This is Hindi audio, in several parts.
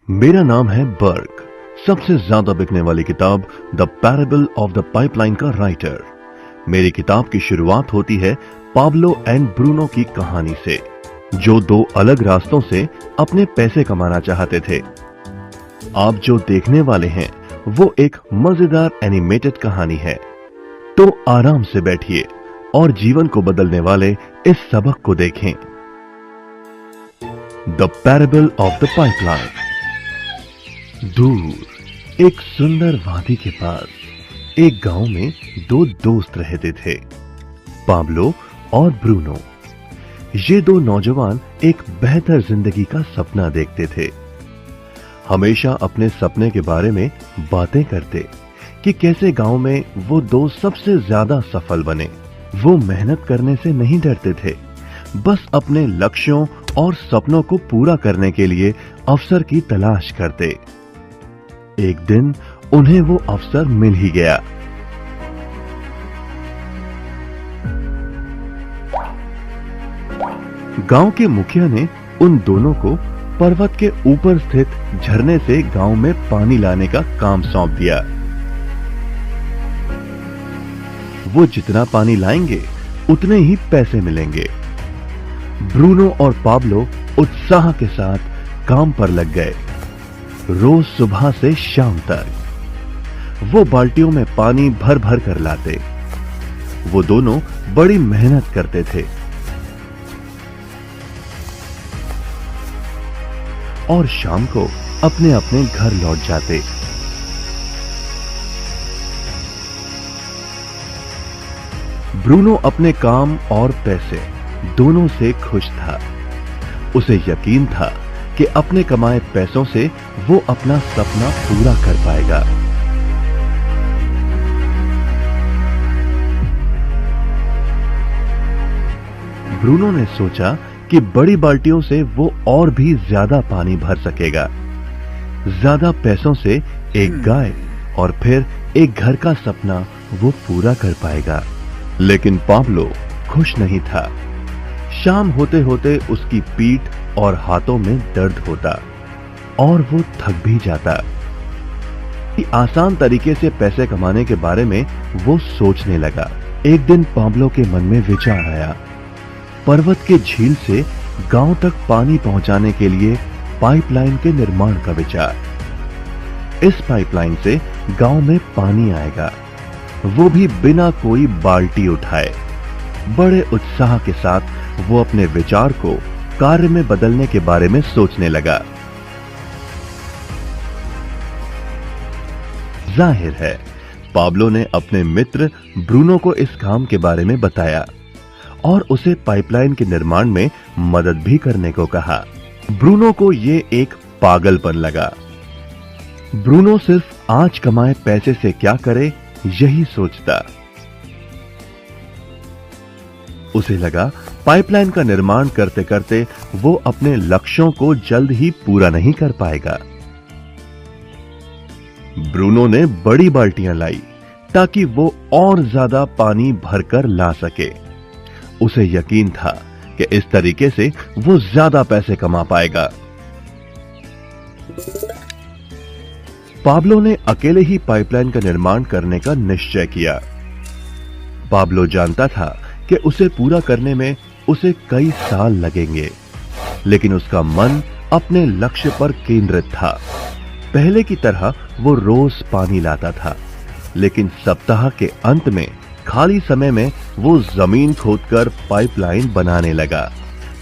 मेरा नाम है बर्ग। सबसे ज्यादा बिकने वाली किताब the parable of the pipeline का राइटर। मेरी किताब की शुरुआत होती है पाब्लो एंड ब्रूनो की कहानी से, जो दो अलग रास्तों से अपने पैसे कमाना चाहते थे। आप जो देखने वाले हैं वो एक मजेदार एनिमेटेड कहानी है, तो आराम से बैठिए और जीवन को बदलने वाले इस सबक को देखें। The parable of the pipeline. दूर एक सुंदर वादी के पास एक गांव में दो दोस्त रहते थे, पाब्लो और ब्रूनो। ये दो नौजवान एक बेहतर जिंदगी का सपना देखते थे। हमेशा अपने सपने के बारे में बातें करते कि कैसे गांव में वो दो सबसे ज्यादा सफल बने। वो मेहनत करने से नहीं डरते थे, बस अपने लक्ष्यों और सपनों को पूरा करने के लिए अवसर की तलाश करते। एक दिन उन्हें वो अवसर मिल ही गया। गांव के मुखिया ने उन दोनों को पर्वत के ऊपर स्थित झरने से गांव में पानी लाने का काम सौंप दिया। वो जितना पानी लाएंगे उतने ही पैसे मिलेंगे। ब्रूनो और पाब्लो उत्साह के साथ काम पर लग गए। रोज सुबह से शाम तक वो बाल्टियों में पानी भर भर कर लाते। वो दोनों बड़ी मेहनत करते थे और शाम को अपने अपने घर लौट जाते। ब्रूनो अपने काम और पैसे दोनों से खुश था। उसे यकीन था कि अपने कमाए पैसों से वो अपना सपना पूरा कर पाएगा। ब्रूनो ने सोचा कि बड़ी बाल्टियों से वो और भी ज्यादा पानी भर सकेगा। ज्यादा पैसों से एक गाय और फिर एक घर का सपना वो पूरा कर पाएगा। लेकिन पाब्लो खुश नहीं था। शाम होते होते उसकी पीठ और हाथों में दर्द होता और वो थक भी जाता। आसान तरीके से पैसे कमाने के बारे में वो सोचने लगा। एक दिन पाब्लो के मन में विचार आया, पर्वत के झील से गांव तक पानी पहुंचाने के लिए पाइपलाइन के निर्माण का विचार। इस पाइपलाइन से गांव में पानी आएगा, वो भी बिना कोई बाल्टी उठाए। बड़े उत्साह के साथ वो अपने विचार को कार्य में बदलने के बारे में सोचने लगा। जाहिर है पाब्लो ने अपने मित्र ब्रूनो को इस काम के बारे में बताया और उसे पाइपलाइन के निर्माण में मदद भी करने को कहा। ब्रूनो को ये एक पागलपन लगा। ब्रूनो सिर्फ आज कमाए पैसे से क्या करे यही सोचता। उसे लगा पाइपलाइन का निर्माण करते करते वो अपने लक्ष्यों को जल्द ही पूरा नहीं कर पाएगा। ब्रूनो ने बड़ी बाल्टियां लाई ताकि वो और ज्यादा पानी भरकर ला सके। उसे यकीन था कि इस तरीके से वो ज्यादा पैसे कमा पाएगा। पाब्लो ने अकेले ही पाइपलाइन का निर्माण करने का निश्चय किया। पाब्लो जानता था कि उसे पूरा करने में उसे कई साल लगेंगे, लेकिन उसका मन अपने लक्ष्य पर केंद्रित था। पहले की तरह वो रोज पानी लाता था, लेकिन सप्ताह के अंत में खाली समय में वो जमीन खोदकर पाइपलाइन बनाने लगा।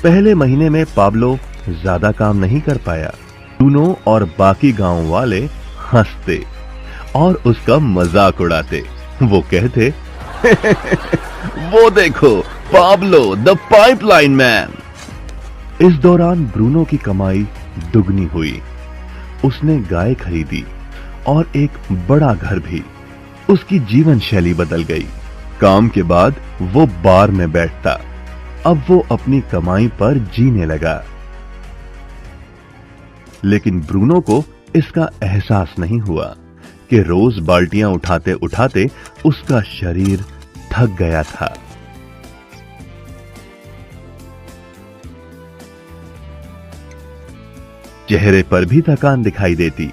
पहले महीने में पाब्लो ज्यादा काम नहीं कर पाया। ब्रूनो और बाकी गांव वाले हंसते और उसका मजाक उड़ाते। वो कहते वो देखो पाब्लो द पाइपलाइन मैन। इस दौरान ब्रूनो की कमाई दुगनी हुई। उसने गाय खरीदी और एक बड़ा घर भी। उसकी जीवन शैली बदल गई। काम के बाद वो बार में बैठता। अब वो अपनी कमाई पर जीने लगा। लेकिन ब्रूनो को इसका एहसास नहीं हुआ कि रोज बाल्टियां उठाते उठाते उसका शरीर थक गया था। चेहरे पर भी थकान दिखाई देती।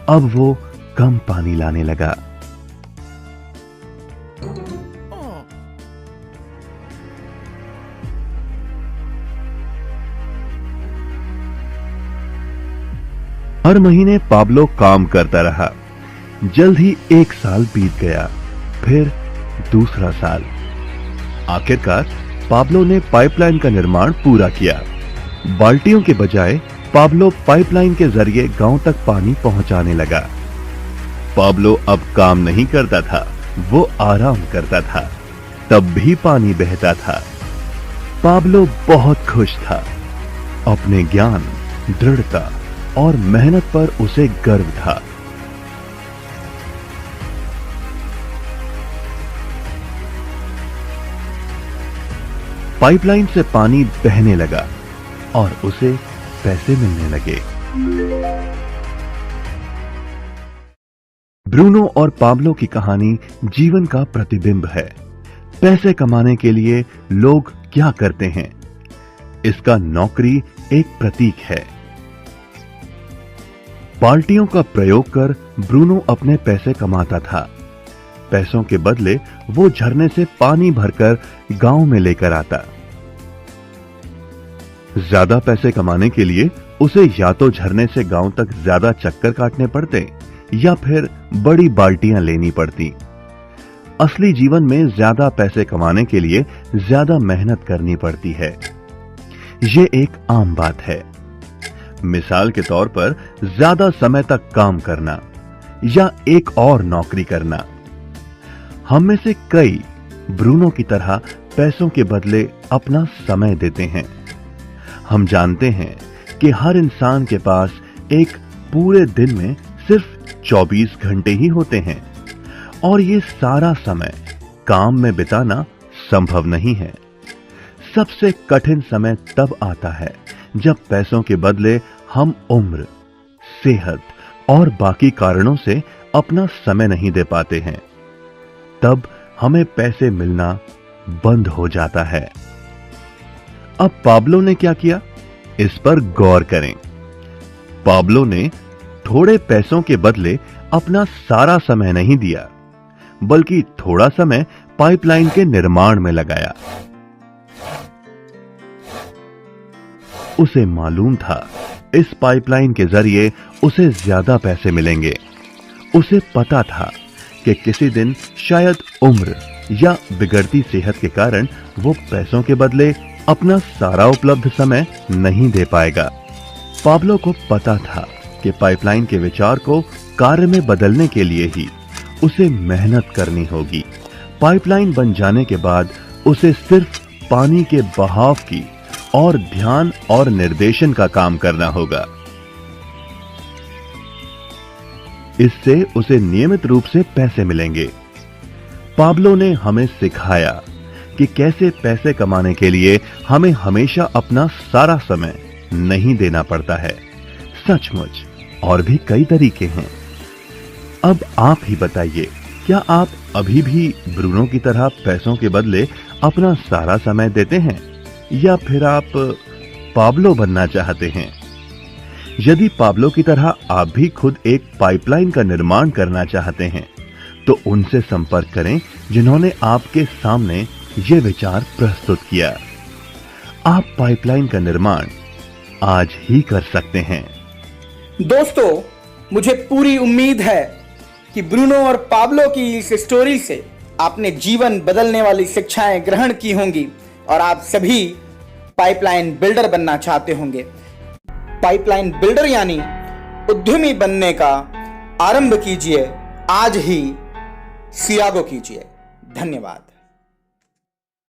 अब वो कम पानी लाने लगा। हर महीने पाब्लो काम करता रहा। जल्द ही 1 साल बीत गया, फिर दूसरा साल। आखिरकार पाब्लो ने पाइपलाइन का निर्माण पूरा किया। बाल्टियों के बजाय पाब्लो पाइपलाइन के जरिए गांव तक पानी पहुंचाने लगा। पाब्लो अब काम नहीं करता था, वो आराम करता था, तब भी पानी बहता था। पाब्लो बहुत खुश था। अपने ज्ञान, दृढ़ता और मेहनत पर उसे गर्व था। पाइपलाइन से पानी बहने लगा और उसे पैसे मिलने लगे। ब्रूनो और पाब्लो की कहानी जीवन का प्रतिबिंब है। पैसे कमाने के लिए लोग क्या करते हैं, इसका नौकरी एक प्रतीक है। बाल्टियों का प्रयोग कर ब्रूनो अपने पैसे कमाता था। पैसों के बदले वो झरने से पानी भरकर गांव में लेकर आता। ज्यादा पैसे कमाने के लिए उसे या तो झरने से गांव तक ज्यादा चक्कर काटने पड़ते या फिर बड़ी बाल्टियां लेनी पड़ती। असली जीवन में ज्यादा पैसे कमाने के लिए ज्यादा मेहनत करनी पड़ती है। ये एक आम बात है। मिसाल के तौर पर ज्यादा समय तक काम करना या एक और नौकरी करना। हम में से कई ब्रूनो की तरह पैसों के बदले अपना समय देते हैं। हम जानते हैं कि हर इंसान के पास एक पूरे दिन में सिर्फ 24 घंटे ही होते हैं और ये सारा समय काम में बिताना संभव नहीं है। सबसे कठिन समय तब आता है जब पैसों के बदले हम उम्र, सेहत और बाकी कारणों से अपना समय नहीं दे पाते हैं। तब हमें पैसे मिलना बंद हो जाता है। अब पाब्लो ने क्या किया, इस पर गौर करें। पाब्लो ने थोड़े पैसों के बदले अपना सारा समय नहीं दिया, बल्कि थोड़ा समय पाइपलाइन के निर्माण में लगाया। उसे मालूम था इस पाइपलाइन के जरिए उसे ज्यादा पैसे मिलेंगे। उसे पता था कि किसी दिन शायद उम्र या बिगड़ती सेहत के कारण वो पैसों के बदले अपना सारा उपलब्ध समय नहीं दे पाएगा। पाब्लो को पता था कि पाइपलाइन के विचार को कार्य में बदलने के लिए ही उसे मेहनत करनी होगी। पाइपलाइन बन जाने के बाद उसे सिर्फ पानी के बहाव की और ध्यान और निर्देशन का काम करना होगा। इससे उसे नियमित रूप से पैसे मिलेंगे। पाब्लो ने हमें सिखाया कि कैसे पैसे कमाने के लिए हमें हमेशा अपना सारा समय नहीं देना पड़ता है। सचमुच और भी कई तरीके हैं। अब आप ही बताइए, क्या आप अभी भी ब्रूनो की तरह पैसों के बदले अपना सारा समय देते हैं या फिर आप पाब्लो बनना चाहते हैं? यदि पाब्लो की तरह आप भी खुद एक पाइपलाइन का निर्माण करना चाहते हैं तो उनसे संपर्क करें जिन्होंने आपके सामने ये विचार प्रस्तुत किया। आप पाइपलाइन का निर्माण आज ही कर सकते हैं। दोस्तों, मुझे पूरी उम्मीद है कि ब्रूनो और पाब्लो की इस स्टोरी से आपने जीवन बदलने वाली शिक्षाएं ग्रहण की होंगी और आप सभी पाइपलाइन बिल्डर बनना चाहते होंगे। पाइपलाइन बिल्डर यानी उद्यमी बनने का आरंभ कीजिए, आज ही सियागो कीजिए। धन्यवाद।